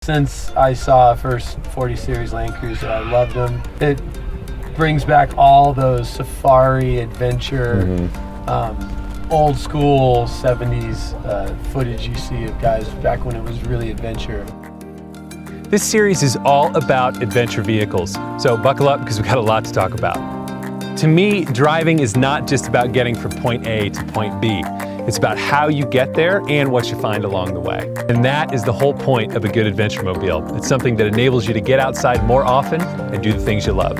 Since I saw first 40 Series Land Cruiser, I loved them. It brings back all those safari adventure, old school 70s footage you see of guys back when it was really adventure. This series is all about adventure vehicles, so buckle up because we've got a lot to talk about. To me, driving is not just about getting from point A to point B. It's about how you get there and what you find along the way. And that is the whole point of a good adventure mobile. It's something that enables you to get outside more often and do the things you love.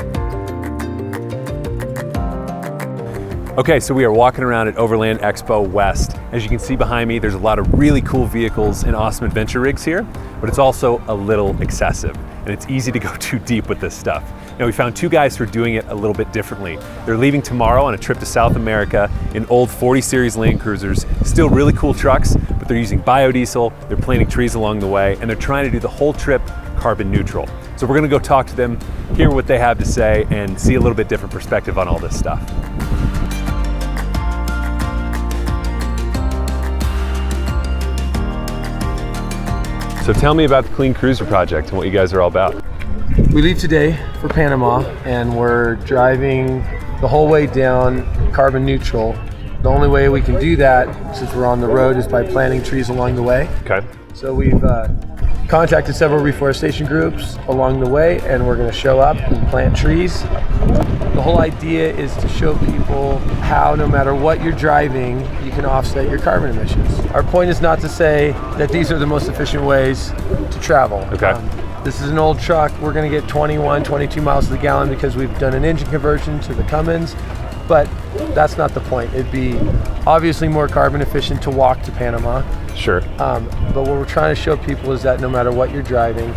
Okay, so we are walking around at Overland Expo West. As you can see behind me, there's a lot of really cool vehicles and awesome adventure rigs here, but it's also a little excessive, and it's easy to go too deep with this stuff. Now, we found two guys who are doing it a little bit differently. They're leaving tomorrow on a trip to South America in old 40 Series Land Cruisers, still really cool trucks, but they're using biodiesel, they're planting trees along the way, and they're trying to do the whole trip carbon neutral. So we're gonna go talk to them, hear what they have to say, and see a little bit different perspective on all this stuff. So tell me about the Clean Cruiser project and what you guys are all about. We leave today for Panama, and we're driving the whole way down carbon neutral. The only way we can do that, since we're on the road, is by planting trees along the way. Okay. So we've contacted several reforestation groups along the way, and we're going to show up and plant trees. The whole idea is to show people how, no matter what you're driving, you can offset your carbon emissions. Our point is not to say that these are the most efficient ways to travel. Okay. This is an old truck. We're going to get 21, 22 miles to the gallon because we've done an engine conversion to the Cummins, but that's not the point. It'd be obviously more carbon efficient to walk to Panama. Sure. But what we're trying to show people is that no matter what you're driving,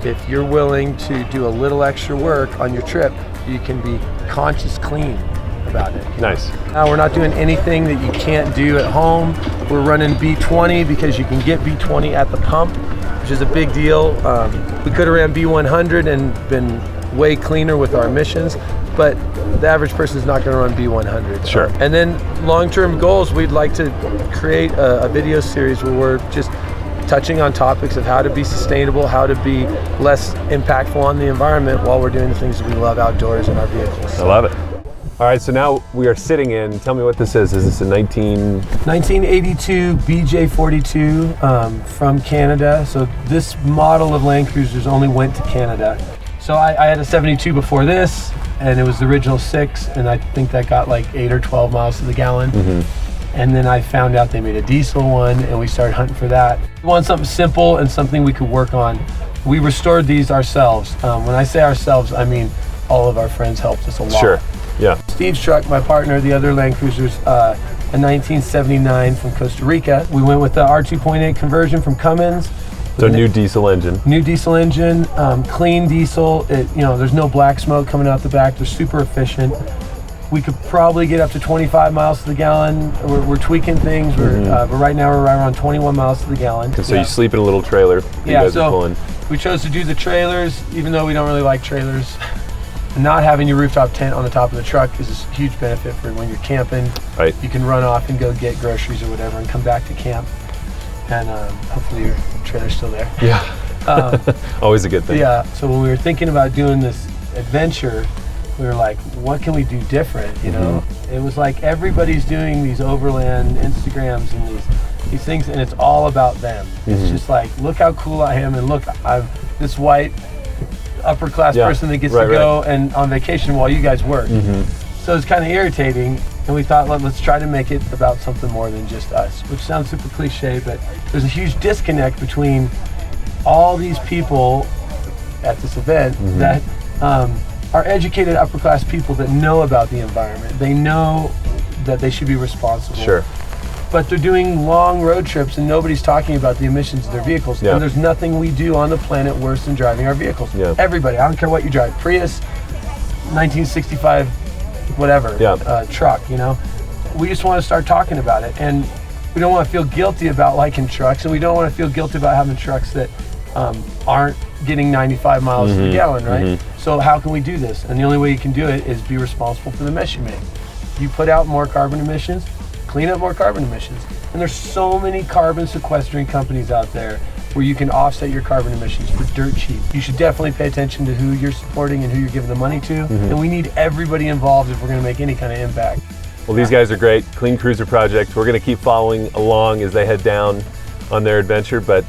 if you're willing to do a little extra work on your trip, you can be conscious clean about it. Nice. Now, we're not doing anything that you can't do at home. We're running B20 because you can get B20 at the pump, which is a big deal. We could have ran B100 and been way cleaner with our emissions, but the average person is not going to run B100. Sure. And then long-term goals, we'd like to create a video series where we're just touching on topics of how to be sustainable, how to be less impactful on the environment while we're doing the things that we love outdoors in our vehicles. I love it. All right, so now we are sitting in, tell me what this is. Is this a 1982 BJ42 from Canada. So this model of Land Cruisers only went to Canada. So I had a 72 before this, and it was the original 6, and I think that got like 8 or 12 miles to the gallon. And then I found out they made a diesel one, and we started hunting for that. We want something simple and something we could work on. We restored these ourselves. When I say ourselves, I mean all of our friends helped us a lot. Sure, yeah. Steve's truck, my partner, the other Land Cruisers, a 1979 from Costa Rica. We went with the R2.8 conversion from Cummins. So new diesel engine. New diesel engine, clean diesel. There's no black smoke coming out the back. They're super efficient. We could probably get up to 25 miles to the gallon. We're tweaking things, but right now we're right around 21 miles to the gallon. So you sleep in a little trailer. You guys are pulling. We chose to do the trailers, even though we don't really like trailers. Not having your rooftop tent on the top of the truck is a huge benefit for when you're camping. Right. You can run off and go get groceries or whatever and come back to camp. And hopefully your trailer's still there. Yeah. Always a good thing. Yeah. So when we were thinking about doing this adventure, we were like, what can we do different? You know, it was like everybody's doing these Overland Instagrams and these things, and it's all about them. It's just like, look how cool I am, and look, I'm this white upper class person that gets to go and on vacation while you guys work. So it's kind of irritating, and we thought, let's try to make it about something more than just us, which sounds super cliche, but there's a huge disconnect between all these people at this event that are educated upper class people that know about the environment. They know that they should be responsible. Sure. But they're doing long road trips and nobody's talking about the emissions of their vehicles. And there's nothing we do on the planet worse than driving our vehicles. Everybody, I don't care what you drive, Prius, 1965, whatever, truck, We just want to start talking about it. And we don't want to feel guilty about liking trucks, and we don't want to feel guilty about having trucks that aren't getting 95 miles to the gallon, right? So how can we do this? And the only way you can do it is be responsible for the mess you make. You put out more carbon emissions, clean up more carbon emissions. And there's so many carbon sequestering companies out there where you can offset your carbon emissions for dirt cheap. You should definitely pay attention to who you're supporting and who you're giving the money to. And we need everybody involved if we're going to make any kind of impact. Well, these guys are great. Clean Cruiser Project. We're going to keep following along as they head down on their adventure. But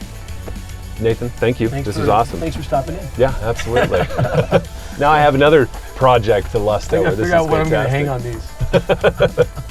Nathan, thank you. This is awesome. Thanks for stopping in. Yeah, absolutely. Now I have another project to lust over. This is figure out what I'm going to fantastic. hang on these.